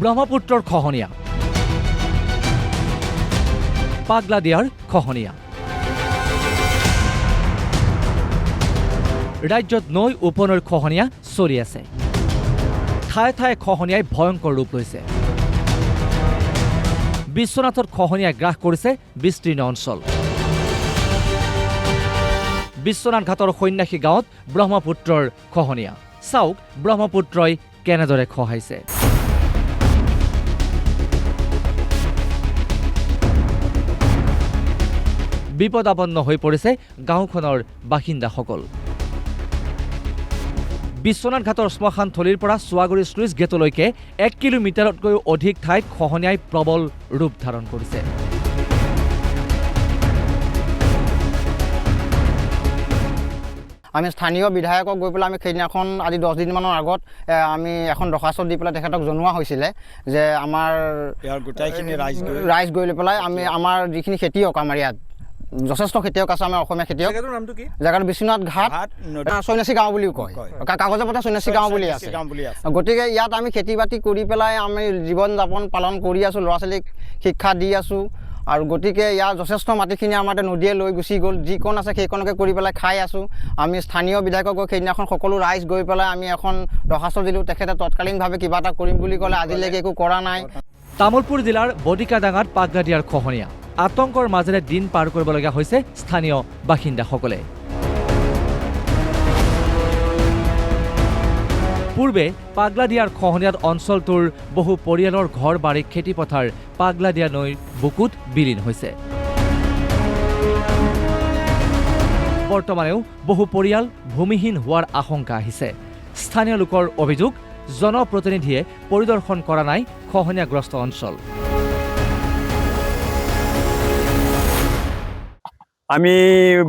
ব্ৰহ্মপুত্ৰৰ খহনীয়া, পাগলাদিয়াৰ খহনীয়া। ৰাজ্যত নৈ উপনৈৰ খহনীয়া চলি আছে। ঠায়ে ঠায়ে খহনীয়াই ভয়ংকৰ ৰূপ লৈছে। বিশ্বনাথত খহনীয়াই গ্ৰাস কৰিছে বিস্তীৰ্ণ অঞ্চল। বিশ্বনাথ ঘাটৰ সন্যাসী গাঁৱত ব্ৰহ্মপুত্ৰৰ খহনীয়া। চাওক ব্ৰহ্মপুত্ৰই কেনেদৰে খহাইছে। বিপদাপন্ন হৈ পৰিছে গাঁওখনৰ বাসিন্দাসকল। বিশ্বনাথ ঘাটৰ শ্মশানথলীৰ পৰা চোৱাগুৰি শ্লুইচ গেটলৈকে 1 কিলোমিটাৰতকৈও অধিক ঠাইত খহনীয়াই প্ৰবল ৰূপ ধাৰণ কৰিছে। আমি স্থানীয় বিধায়কক গৈ পেলাই আমি সেইদিনাখন আজি 10 দিনমানৰ আগত আমি এখন দৰখাস্ত দি পেলাই তেখেতক জনোৱা হৈছিলে যে আমাৰ গোটেইখিনি ৰাইজ গৈ লৈ পেলাই আমি আমাৰ যিখিনি খেতিয়ক আমাৰ ইয়াত যথেষ্ট খেতিয়ক আছে আমাৰ অসমীয়া খেতিয়ক। জেগাটো বিশ্বনাথ ঘাট সন্যাসী গাঁও বুলিও কয়, কাগজে পত্ৰ সন্যাসী গাঁও বুলি আছে। গতিকে ইয়াত আমি খেতি বাতি কৰি পেলাই আমি জীৱন যাপন পালন কৰি আছোঁ, ল'ৰা ছোৱালীক শিক্ষা দি আছোঁ। আৰু গতিকে ইয়াৰ যথেষ্ট মাটিখিনি আমাৰ নদীয়ে লৈ গুচি গ'ল। যিকণ আছে সেইকণকে কৰি পেলাই খাই আছোঁ। আমি স্থানীয় বিধায়কক গৈ সেইদিনাখন সকলো ৰাইজ গৈ পেলাই আমি এখন দৰখাস্ত দিলোঁ। তেখেতে তৎকালীনভাৱে কিবা এটা কৰিম বুলি ক'লে, আজিলৈকে একো কৰা নাই। তামুলপুৰ জিলাৰ বডিকাডাঙাত পাগলাদিয়াৰ খহনীয়া। আতংকৰ মাজেৰে দিন পাৰ কৰিবলগীয়া হৈছে স্থানীয় বাসিন্দাসকলে। পূৰ্বে পাগলাদিয়াৰ খহনীয়াত অঞ্চলটোৰ বহু পৰিয়ালৰ ঘৰ বাৰী খেতিপথাৰ পাগলাদিয়া নৈৰ বুকুত বিলীন হৈছে। বৰ্তমানেও বহু পৰিয়াল ভূমিহীন হোৱাৰ আশংকা আহিছে। স্থানীয় লোকৰ অভিযোগ, জনপ্ৰতিনিধিয়ে পৰিদৰ্শন কৰা নাই খহনীয়াগ্ৰস্ত অঞ্চল। আমি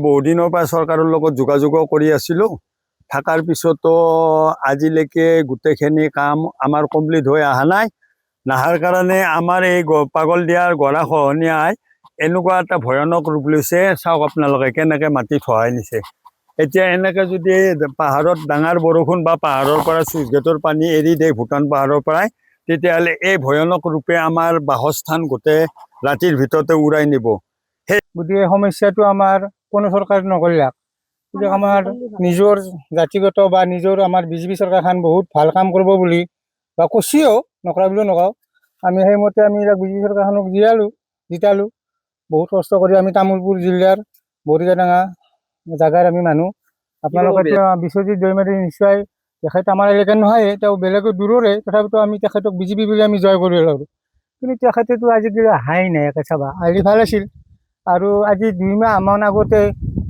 বহুদিনৰ পৰা চৰকাৰৰ লগত যোগাযোগ কৰি আছিলোঁ। থকাৰ পিছতো আজিলৈকে গোটেইখিনি কাম আমাৰ কমপ্লিট হৈ অহা নাই। নাহাৰ কাৰণে আমাৰ এই পাগলদিয়াৰ গৰা খহনীয়াই এনেকুৱা এটা ভয়ানক ৰূপ লৈছে। চাওক আপোনালোকে কেনেকৈ মাটি খহাই নিছে। এতিয়া এনেকৈ যদি পাহাৰত ডাঙৰ বৰষুণ বা পাহাৰৰ পৰা চুইচ গেটৰ পানী এৰি দিয়ে ভূটান পাহাৰৰ পৰাই, তেতিয়াহ'লে এই ভয়ানক ৰূপে আমাৰ বাসস্থান গোটেই ৰাতিৰ ভিতৰতে উৰাই নিব। গতিকে সমস্যাটো আমাৰ কোনো চৰকাৰে নকৰিলাক। গতিকে আমাৰ নিজৰ জাতিগত বা নিজৰ আমাৰ বিজেপি চৰকাৰখন বহুত ভাল কাম কৰিব বুলি বা কৈছিও, নকৰা বুলিও নকওঁ। আমি সেইমতে আমি বিজেপি চৰকাৰখনক জিতালোঁ। বহুত কষ্ট কৰি আমি তামোলপুৰ জিলাৰ বডিকাডাঙা জাগাৰ আমি মানুহ। আপোনালোকে বিশ্বজিৎ দৈমাৰী নিশ্চয় তেখেত আমাৰ এলেকাৰ নহয়, তেওঁ বেলেগৰ দূৰৰে, তথাপিতো আমি তেখেতক বিজেপি বুলি আমি জয় কৰি ল'লোঁ। কিন্তু তেখেতেতো আজিকালি অহাই নাই। একে চাবা আজি ভাল আছিল। আৰু আজি 2 মাহমান আগতে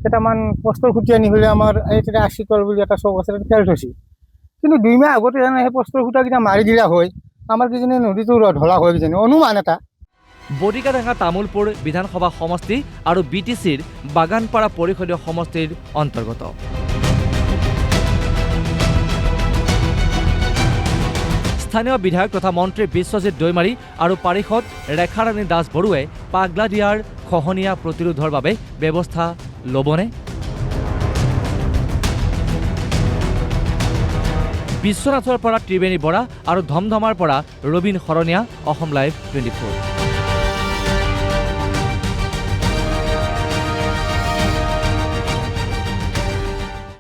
কেইটামান পষ্টৰ খুটি আনি পেলাই আমাৰ এই আশিতল বুলি এটা চক আছে খেল থৈছিল। কিন্তু 2 মাহ আগতে জানো সেই পষ্টৰ খুটাকেইটা মাৰি দিলা হয়, আমাৰ কিজানি নদীটো ঢলা হয় কিজানি, অনুমান এটা। বডিকাডাঙা তামুলপুৰ বিধানসভা সমষ্টি আৰু BTCৰ বাগানপাৰা পৰিষদীয় সমষ্টিৰ অন্তৰ্গত। স্থানীয় বিধায়ক তথা মন্ত্ৰী বিশ্বজিৎ দৈমাৰী আৰু পাৰিষদ ৰেখাৰাণী দাস বৰুৱাই পাগলাদিয়াৰ খহনীয়া প্ৰতিৰোধৰ বাবে ব্যৱস্থা ল'বনে? বিশ্বনাথৰ পৰা ত্ৰিবেণী বৰা আৰু ধমধমাৰ পৰা ৰবীন শৰণীয়া, অসম লাইভ 24।